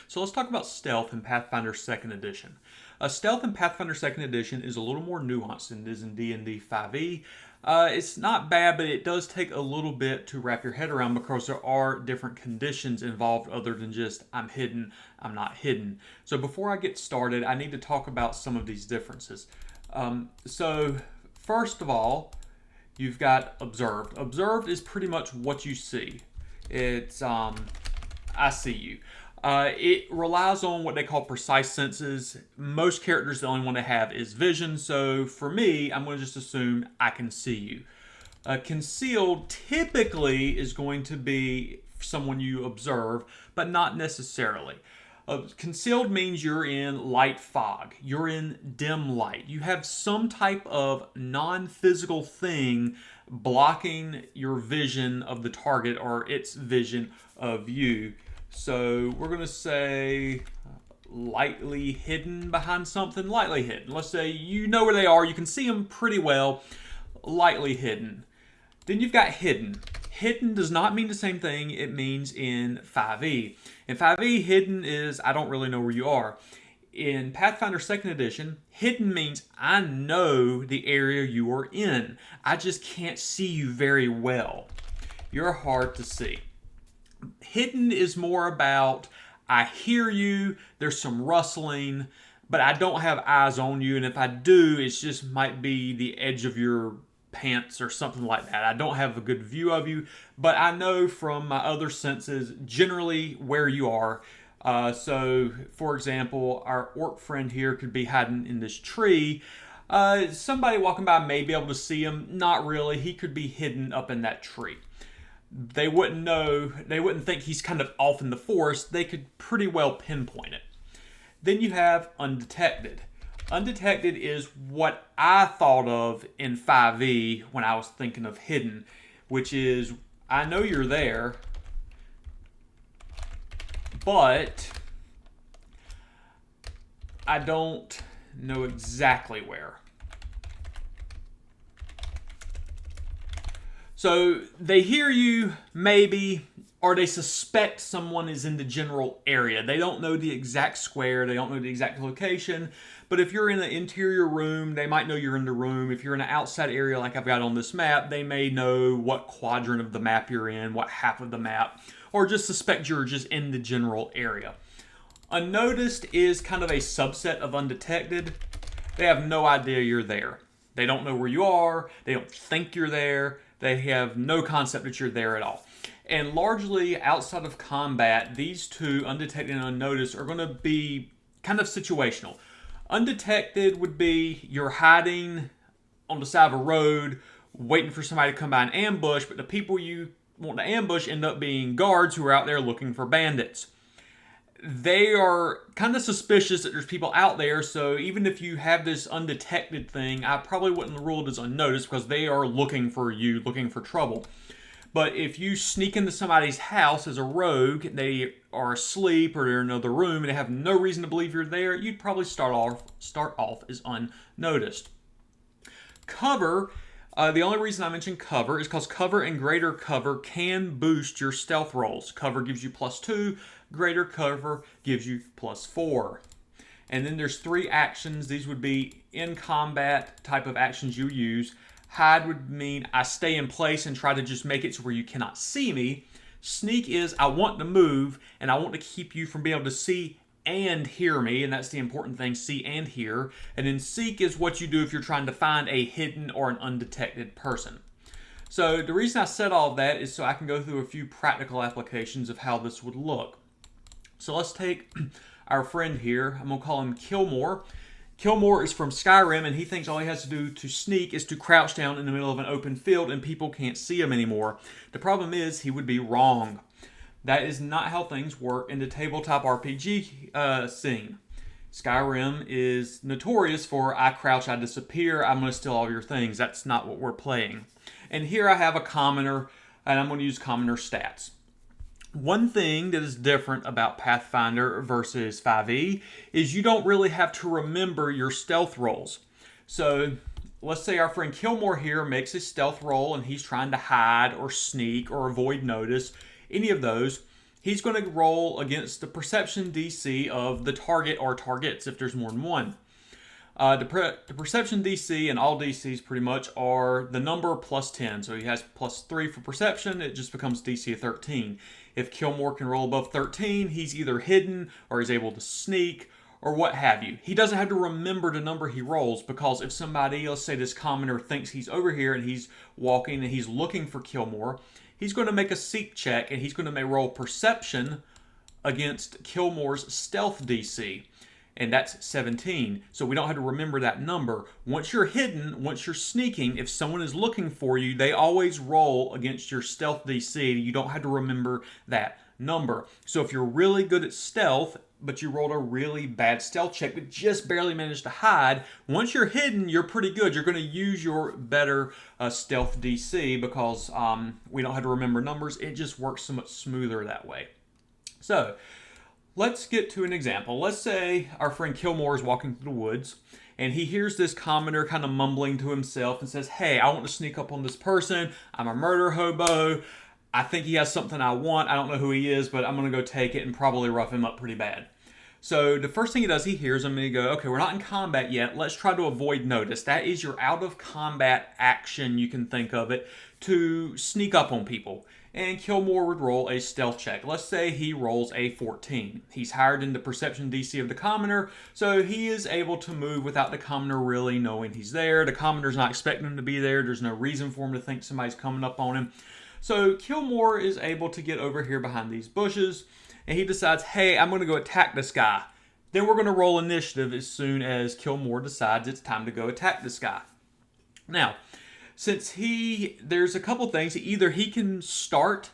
So let's talk about stealth in Pathfinder 2nd Edition. Stealth in Pathfinder 2nd Edition is a little more nuanced than it is in D&D 5e. It's not bad, but it does take a little bit to wrap your head around because there are different conditions involved other than just I'm hidden, I'm not hidden. So before I get started, I need to talk about some of these differences. So first of all, you've got observed. Observed is pretty much what you see. It's I see you. It relies on what they call precise senses. Most characters, the only one they have is vision. So for me, I'm going to just assume I can see you. Concealed typically is going to be someone you observe, but not necessarily. Concealed means you're in light fog. You're in dim light. You have some type of non-physical thing blocking your vision of the target or its vision of you. So we're going to say lightly hidden behind something. Lightly hidden. Let's say you know where they are. You can see them pretty well. Lightly hidden. Then you've got hidden. Hidden does not mean the same thing it means in 5e. In 5e, hidden is I don't really know where you are. In Pathfinder 2nd Edition, hidden means I know the area you are in. I just can't see you very well. You're hard to see. Hidden is more about I hear you, there's some rustling, but I don't have eyes on you, and if I do, it just might be the edge of your pants or something like that. I don't have a good view of you, but I know from my other senses generally where you are. So, for example, our orc friend here could be hiding in this tree. Somebody walking by may be able to see him. Not really. He could be hidden up in that tree. They wouldn't know, they wouldn't think he's kind of off in the forest. They could pretty well pinpoint it. Then you have undetected. Undetected is what I thought of in 5e when I was thinking of hidden, which is I know you're there, but I don't know exactly where. So they hear you, maybe, or they suspect someone is in the general area. They don't know the exact square, they don't know the exact location, but if you're in an interior room, they might know you're in the room. If you're in an outside area like I've got on this map, they may know what quadrant of the map you're in, what half of the map, or just suspect you're just in the general area. Unnoticed is kind of a subset of undetected. They have no idea you're there. They don't know where you are, they don't think you're there. They have no concept that you're there at all. And largely outside of combat, these two, undetected and unnoticed, are going to be kind of situational. Undetected would be you're hiding on the side of a road, waiting for somebody to come by and ambush, but the people you want to ambush end up being guards who are out there looking for bandits. They are kind of suspicious that there's people out there, so even if you have this undetected thing, I probably wouldn't rule it as unnoticed because they are looking for you, looking for trouble. But if you sneak into somebody's house as a rogue, they are asleep or they're in another room and they have no reason to believe you're there, you'd probably start off as unnoticed. Cover. The only reason I mention cover is because cover and greater cover can boost your stealth rolls. Cover gives you +2, greater cover gives you +4. And then there's 3 actions. These would be in combat type of actions you use. Hide would mean I stay in place and try to just make it to where you cannot see me. Sneak is I want to move and I want to keep you from being able to see and hear me, and that's the important thing, see and hear. And then seek is what you do if you're trying to find a hidden or an undetected person. So the reason I said all of that is so I can go through a few practical applications of how this would look. So let's take our friend here. I'm going to call him Kilmore. Kilmore is from Skyrim, and he thinks all he has to do to sneak is to crouch down in the middle of an open field and people can't see him anymore. The problem is he would be wrong. That is not how things work in the tabletop RPG scene. Skyrim is notorious for I crouch, I disappear, I'm going to steal all your things. That's not what we're playing. And here I have a commoner, and I'm going to use commoner stats. One thing that is different about Pathfinder versus 5e is you don't really have to remember your stealth rolls. So let's say our friend Kilmore here makes a stealth roll and he's trying to hide or sneak or avoid notice, any of those. he's going to roll against the perception DC of the target or targets if there's more than one. The perception DC and all DCs pretty much are the number plus 10. So he has plus 3 for perception. It just becomes DC of 13. If Killmore can roll above 13, he's either hidden or he's able to sneak or what have you. He doesn't have to remember the number he rolls, because if somebody, let's say this commoner, thinks he's over here and he's walking and he's looking for Killmore, he's going to make a seek check and he's going to roll perception against Killmore's stealth DC. And that's 17. So we don't have to remember that number. Once you're hidden, once you're sneaking, if someone is looking for you, they always roll against your stealth DC. You don't have to remember that number. So if you're really good at stealth, but you rolled a really bad stealth check, but just barely managed to hide, once you're hidden, you're pretty good. You're going to use your better stealth DC, because we don't have to remember numbers. It just works so much smoother that way. So let's get to an example. Let's say our friend Killmore is walking through the woods and he hears this commoner kind of mumbling to himself and says, "Hey, I want to sneak up on this person. I'm a murder hobo. I think he has something I want. I don't know who he is, but I'm going to go take it and probably rough him up pretty bad." So the first thing he does, he hears him and he goes, "Okay, we're not in combat yet. Let's try to avoid notice." That is your out of combat action, you can think of it, to sneak up on people. And Killmore would roll a stealth check. Let's say he rolls a 14. He's higher than the perception DC of the commoner, so he is able to move without the commoner really knowing he's there. The commoner's not expecting him to be there. There's no reason for him to think somebody's coming up on him. So Killmore is able to get over here behind these bushes, and he decides, "Hey, I'm going to go attack this guy." Then we're going to roll initiative as soon as Killmore decides it's time to go attack this guy. Now, since there's a couple things. Either he can start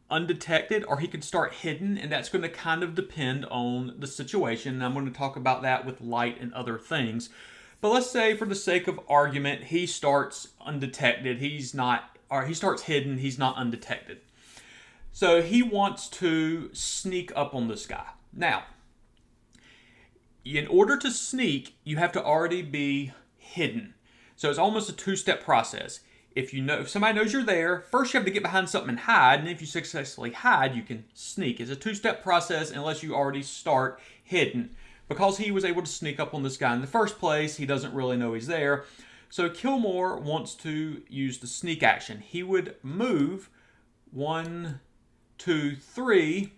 undetected, or he can start hidden, and that's going to kind of depend on the situation. And I'm going to talk about that with light and other things. But let's say, for the sake of argument, he starts undetected. He starts hidden. He's not undetected. So he wants to sneak up on this guy. Now, in order to sneak, you have to already be hidden. So it's almost a two-step process. If somebody knows you're there, first you have to get behind something and hide, and if you successfully hide, you can sneak. It's a two-step process unless you already start hidden. Because he was able to sneak up on this guy in the first place, he doesn't really know he's there. So Killmore wants to use the sneak action. He would move 1, 2, 3,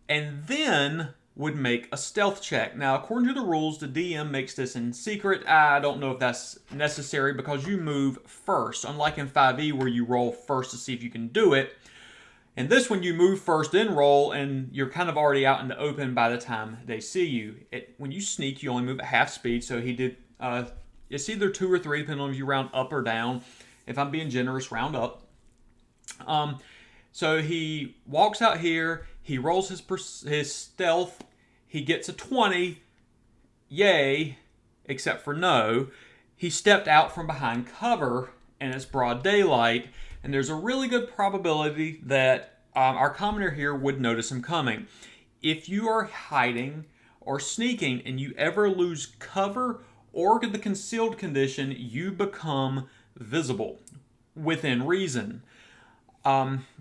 and then would make a stealth check. Now, according to the rules, the DM makes this in secret. I don't know if that's necessary, because you move first. Unlike in 5e, where you roll first to see if you can do it. In this one, you move first, then roll, and you're kind of already out in the open by the time they see you. When you sneak, you only move at half speed, so he did, it's either 2 or 3, depending on if you round up or down. If I'm being generous, round up. So he walks out here, he rolls his stealth, he gets a 20, yay, except for no. He stepped out from behind cover, and it's broad daylight, and there's a really good probability that our commoner here would notice him coming. If you are hiding or sneaking and you ever lose cover or the concealed condition, you become visible within reason.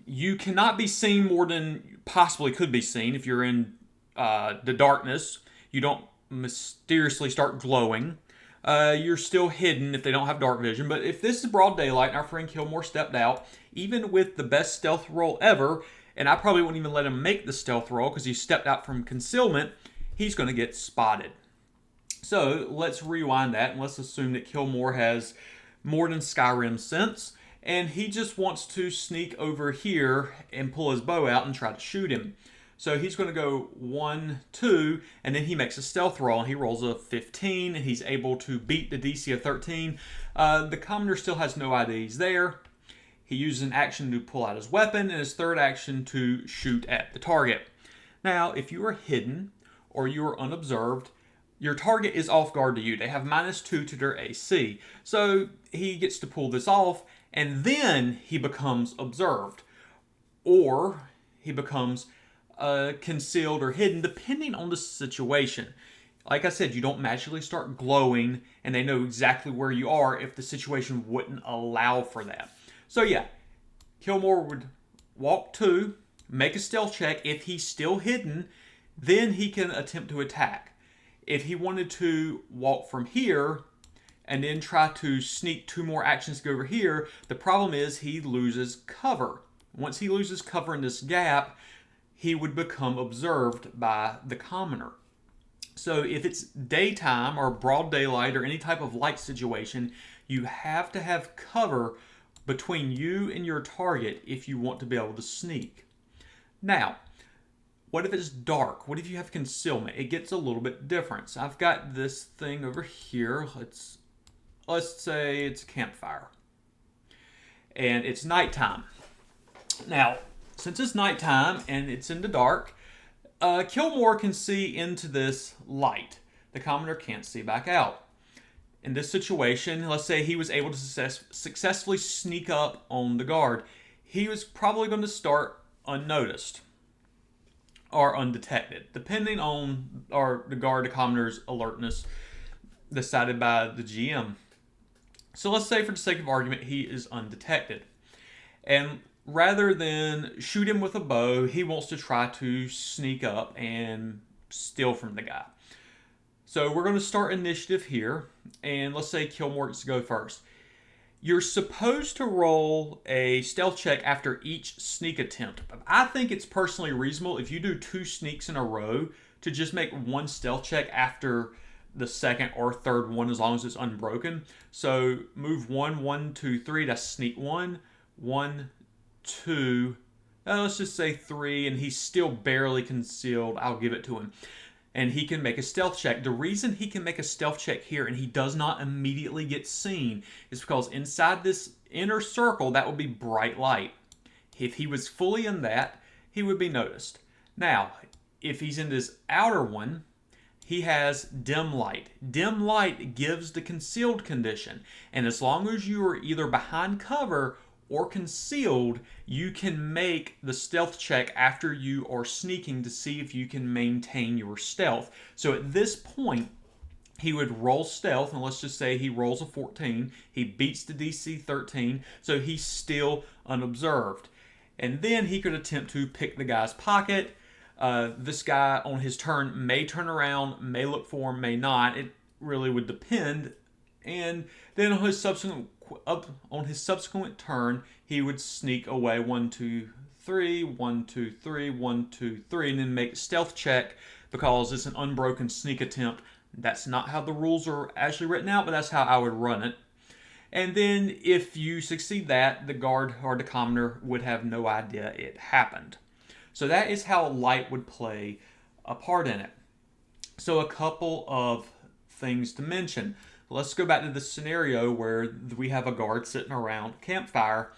You cannot be seen more than possibly could be seen. If you're in the darkness, you don't mysteriously start glowing. You're still hidden if they don't have dark vision. But if this is broad daylight and our friend Killmore stepped out, even with the best stealth roll ever, and I probably wouldn't even let him make the stealth roll because he stepped out from concealment, he's going to get spotted. So let's rewind that, and let's assume that Killmore has more than Skyrim sense, and he just wants to sneak over here and pull his bow out and try to shoot him. So he's going to go 1, 2, and then he makes a stealth roll, and he rolls a 15, and he's able to beat the DC of 13. The commoner still has no IDs there. He uses an action to pull out his weapon, and his third action to shoot at the target. Now, if you are hidden or you are unobserved, your target is off guard to you. They have -2 to their AC. So he gets to pull this off, and then he becomes observed. Or he becomes concealed or hidden, depending on the situation. Like I said, you don't magically start glowing, and they know exactly where you are if the situation wouldn't allow for that. So yeah, Killmore would walk 2, make a stealth check. If he's still hidden, then he can attempt to attack. If he wanted to walk from here and then try to sneak 2 more actions to go over here, the problem is he loses cover. Once he loses cover in this gap, he would become observed by the commoner. So if it's daytime or broad daylight or any type of light situation, you have to have cover between you and your target if you want to be able to sneak. Now, what if it's dark? What if you have concealment? It gets a little bit different. So I've got this thing over here. Let's say it's a campfire. And it's nighttime. Now, since it's nighttime and it's in the dark, Killmore can see into this light. The commoner can't see back out. In this situation, let's say he was able to successfully sneak up on the guard. He was probably going to start unnoticed or undetected, depending on the commoner's alertness decided by the GM. So let's say, for the sake of argument, he is undetected. And rather than shoot him with a bow, he wants to try to sneak up and steal from the guy. So we're going to start initiative here, and let's say Killmore gets to go first. You're supposed to roll a stealth check after each sneak attempt. I think it's personally reasonable if you do 2 sneaks in a row to just make 1 stealth check after the second or third one, as long as it's unbroken. So move 1, 1, 2, 3. That's sneak 1, 1, 2. Let's just say 3, and he's still barely concealed. I'll give it to him. And he can make a stealth check. The reason he can make a stealth check here and he does not immediately get seen is because inside this inner circle, that would be bright light. If he was fully in that, he would be noticed. Now, if he's in this outer one, he has dim light. Dim light gives the concealed condition. And as long as you are either behind cover or concealed, you can make the stealth check after you are sneaking to see if you can maintain your stealth. So at this point, he would roll stealth, and let's just say he rolls a 14. He beats the DC 13, so he's still unobserved. And then he could attempt to pick the guy's pocket. This guy on his turn may turn around, may look for him, may not. It really would depend. And then on his subsequent turn, he would sneak away 1, 2, 3, 1, 2, 3, 1, 2, 3, and then make a stealth check because it's an unbroken sneak attempt. That's not how the rules are actually written out, but that's how I would run it. And then if you succeed that, the guard or the commoner would have no idea it happened. So that is how light would play a part in it. So a couple of things to mention. Let's go back to the scenario where we have a guard sitting around a campfire,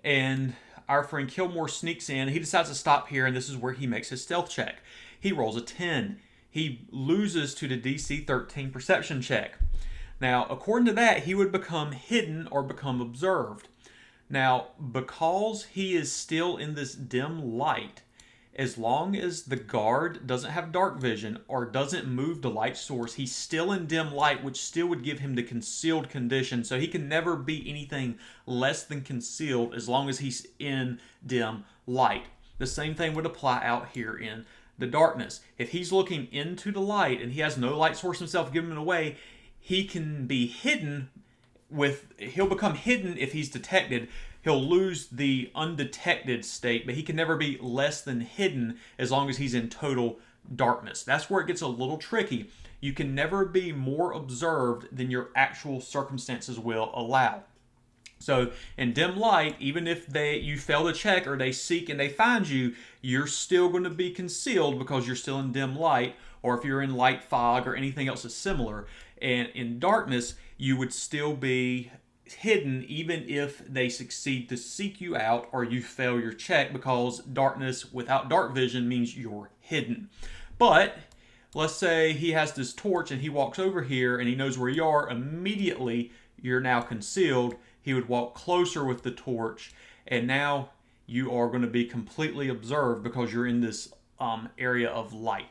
and our friend Killmore sneaks in. He decides to stop here, and this is where he makes his stealth check. He rolls a 10. He loses to the DC 13 perception check. Now, according to that, he would become hidden or become observed. Now, because he is still in this dim light, as long as the guard doesn't have dark vision or doesn't move the light source, he's still in dim light, which still would give him the concealed condition. So he can never be anything less than concealed as long as he's in dim light. The same thing would apply out here in the darkness. If he's looking into the light and he has no light source himself giving it away, he can be hidden he'll become hidden if he's detected. He'll lose the undetected state, but he can never be less than hidden as long as he's in total darkness. That's where it gets a little tricky. You can never be more observed than your actual circumstances will allow. So in dim light, even if you fail to check or they seek and they find you, you're still going to be concealed because you're still in dim light, or if you're in light fog or anything else is similar. And in darkness, you would still be hidden even if they succeed to seek you out or you fail your check, because darkness without dark vision means you're hidden. But let's say he has this torch and he walks over here and he knows where you are. Immediately, you're now concealed. He would walk closer with the torch, and now you are going to be completely observed because you're in this area of light.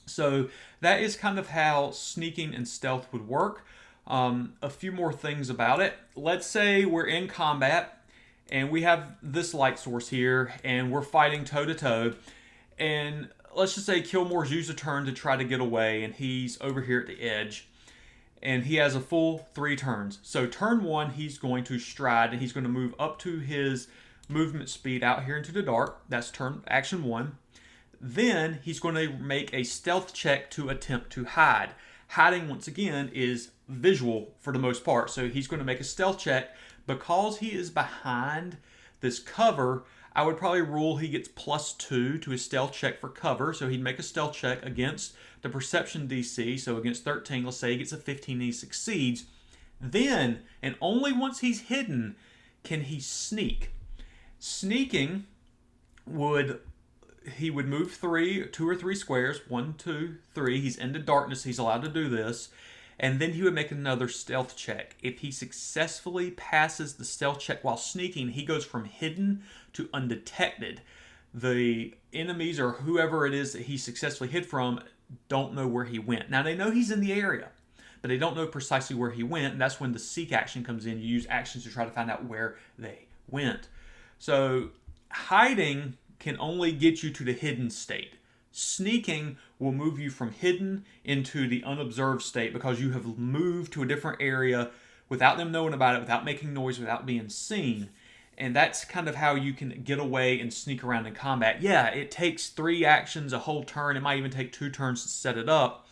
So that is kind of how sneaking and stealth would work. A few more things about it. Let's say we're in combat and we have this light source here, and we're fighting toe to toe. And let's just say Kilmore's used a turn to try to get away, and he's over here at the edge, and he has a full 3 turns. So turn 1, he's going to stride, and he's going to move up to his movement speed out here into the dark. That's turn action 1. Then he's going to make a stealth check to attempt to hide. Hiding, once again, is visual for the most part. So he's going to make a stealth check. Because he is behind this cover, I would probably rule he gets +2 to his stealth check for cover. So he'd make a stealth check against the perception DC. So against 13, let's say he gets a 15 and he succeeds. Then, and only once he's hidden, can he sneak. Sneaking he would move 2 or 3 squares, 1, 2, 3. He's into darkness. He's allowed to do this. And then he would make another stealth check. If he successfully passes the stealth check while sneaking, he goes from hidden to undetected. The enemies or whoever it is that he successfully hid from don't know where he went. Now, they know he's in the area, but they don't know precisely where he went. And that's when the seek action comes in. You use actions to try to find out where they went. So hiding can only get you to the hidden state. Sneaking will move you from hidden into the unobserved state because you have moved to a different area without them knowing about it, without making noise, without being seen. And that's kind of how you can get away and sneak around in combat. Yeah, it takes 3 actions, a whole turn. It might even take 2 turns to set it up.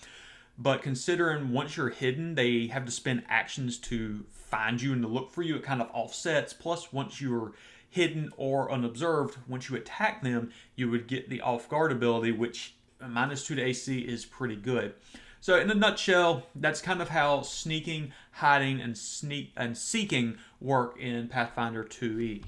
But considering once you're hidden, they have to spend actions to find you and to look for you. It kind of offsets. Plus, once you're hidden or unobserved, once you attack them, you would get the off guard ability, which -2 to AC is pretty good. So in a nutshell, that's kind of how sneaking, hiding, and seeking work in Pathfinder 2e.